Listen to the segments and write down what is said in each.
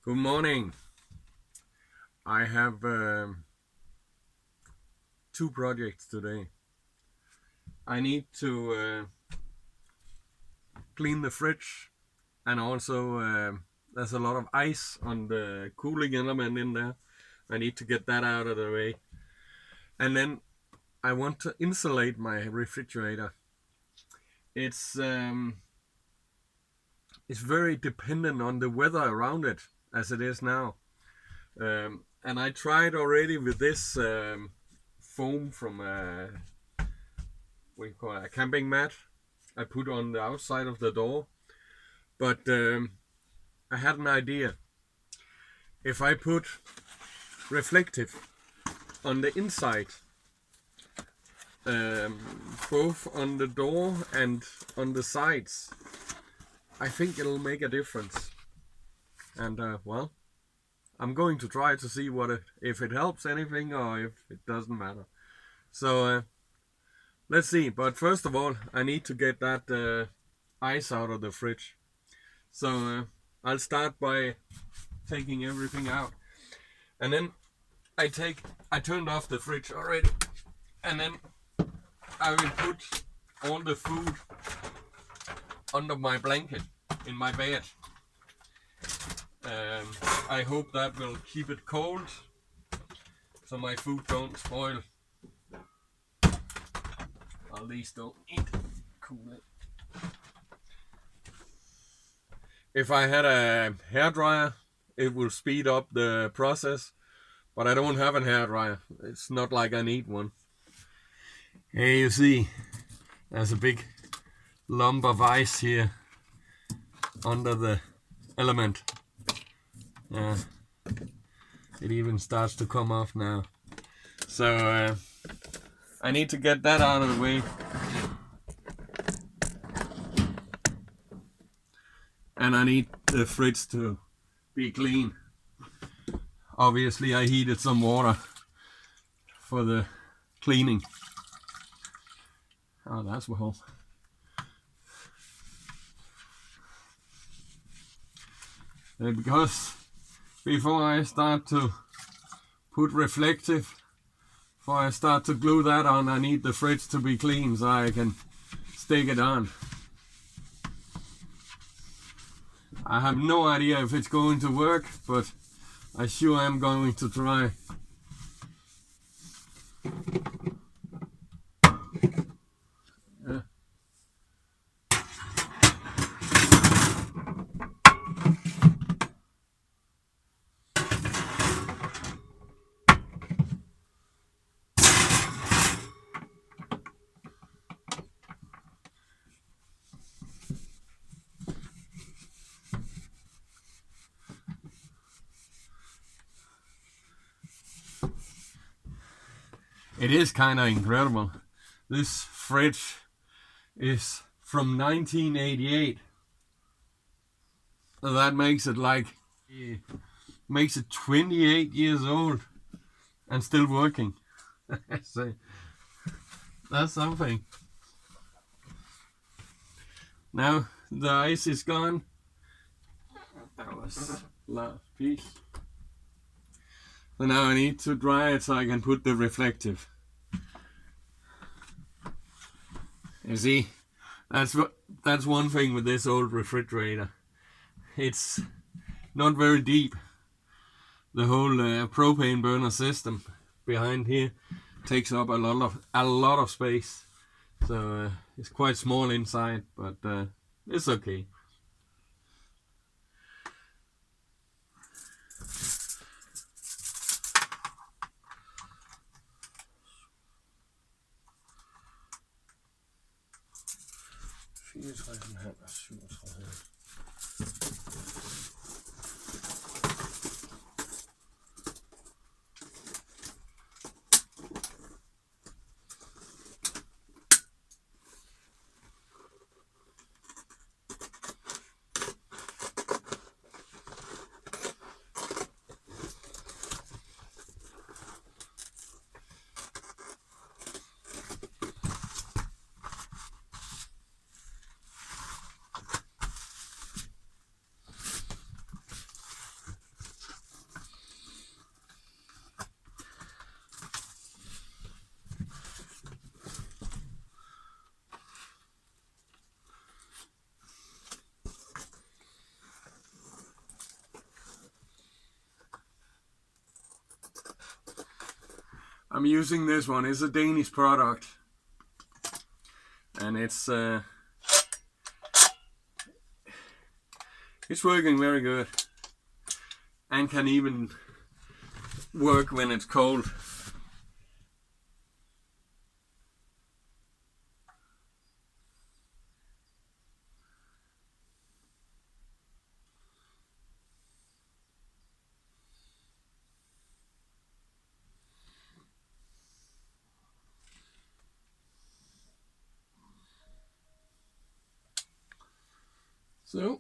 Good morning. I have two projects today. I need to clean the fridge, and also there's a lot of ice on the cooling element in there. I need to get that out of the way. And then I want to insulate my refrigerator. It's very dependent on the weather around it, as it is now. And I tried already with this foam from we call it a camping mat. I put on the outside of the door, but I had an idea. If I put reflective on the inside, both on the door and on the sides, I think it'll make a difference. And well, I'm going to try to see if it helps anything or if it doesn't matter. So let's see. But first of all, I need to get that ice out of the fridge. So I'll start by taking everything out, and then I turned off the fridge already, and then I will put all the food under my blanket in my bed. I hope that will keep it cold so my food don't spoil. At least don't eat cool it. If I had a hairdryer, it will speed up the process, but I don't have a hairdryer. It's not like I need one. Here you see, there's a big lump of ice here under the element. It even starts to come off now. So I need to get that out of the way. And I need the fridge to be clean. Obviously I heated some water for the cleaning. Oh, that's well. Because before I start to put reflective, before I start to glue that on, I need the fridge to be clean so I can stick it on. I have no idea if it's going to work, but I sure am going to try. It is kind of incredible. This fridge is from 1988. So that makes it 28 years old and still working. So that's something. Now the ice is gone. That was last piece. So now I need to dry it so I can put the reflective. You see, that's one thing with this old refrigerator. It's not very deep. The whole propane burner system behind here takes up a lot of space. So it's quite small inside, but it's okay. I'm using this one. It's a Danish product, and it's working very good, and can even work when it's cold. So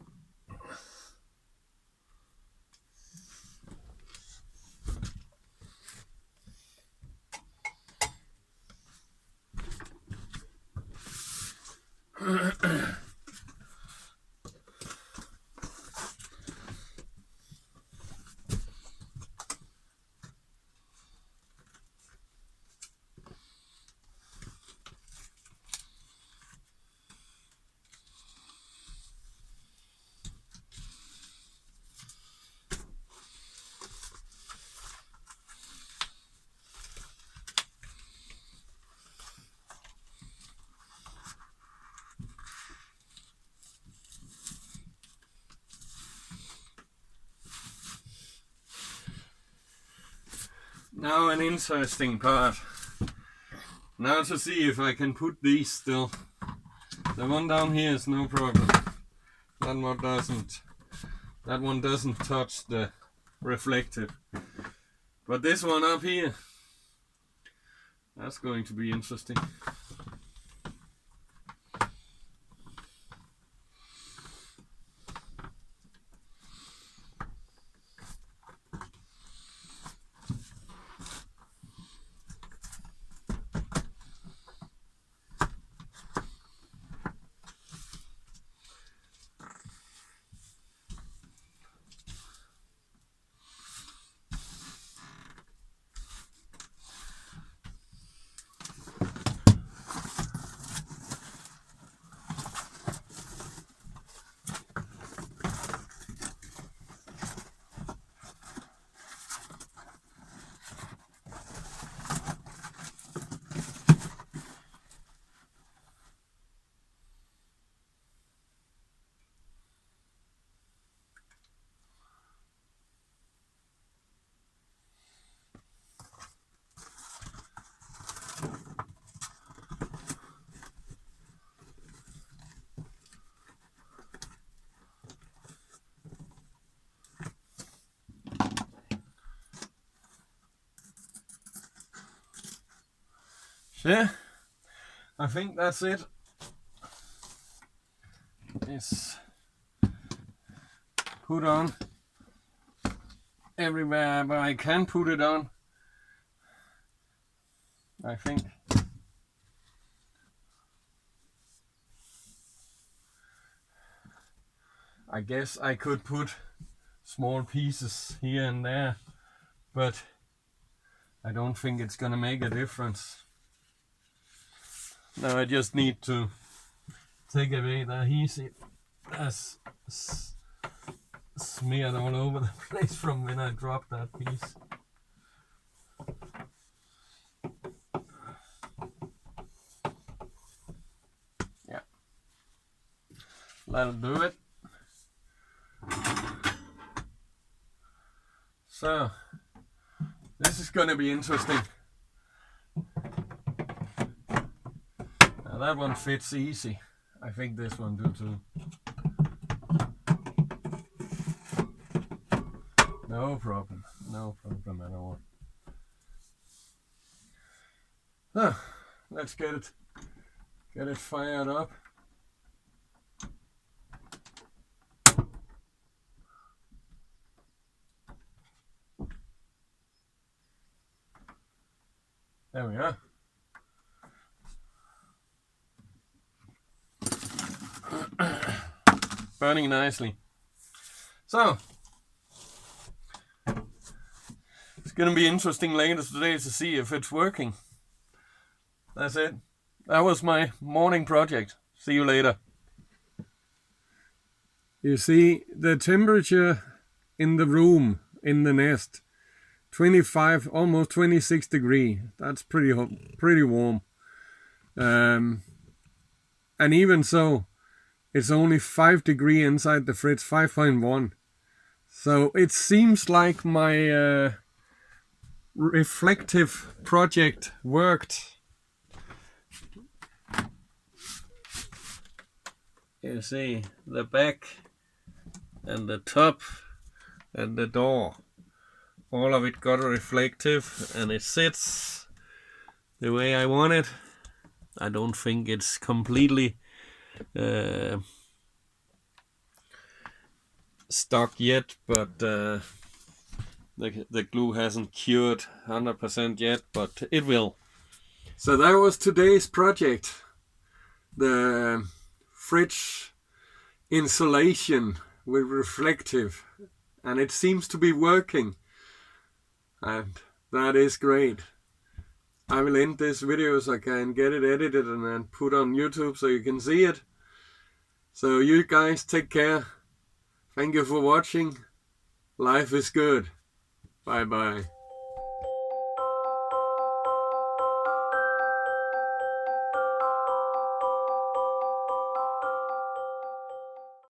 now an interesting part. Now to see if I can put these still. The one down here is no problem. That one doesn't touch the reflective. But this one up here, that's going to be interesting. Yeah, I think that's it. It's put on everywhere where I can put it on, I think. I guess I could put small pieces here and there, but I don't think it's gonna make a difference. Now I just need to take away the adhesive that's smeared all over the place from when I dropped that piece. Yeah, that'll do it. So this is gonna be interesting. Now that one fits easy. I think this one do too. No problem at all. Let's get it fired up. There we are. Burning nicely. So it's gonna be interesting later today to see if it's working. That's it. That was my morning project. See you later. You see the temperature in the room, in the nest, 25, almost 26 degree. That's pretty warm. And even so, it's only 5 degree inside the fridge, 5.1. So it seems like my reflective project worked. You see the back and the top and the door, all of it got a reflective, and it sits the way I want it. I don't think it's completely stuck yet, but the glue hasn't cured 100% yet, but it will. So that was today's project, the fridge insulation with reflective, and it seems to be working, and that is great. I will end this video so I can get it edited and then put on YouTube so you can see it. So you guys take care. Thank you for watching. Life is good. Bye bye.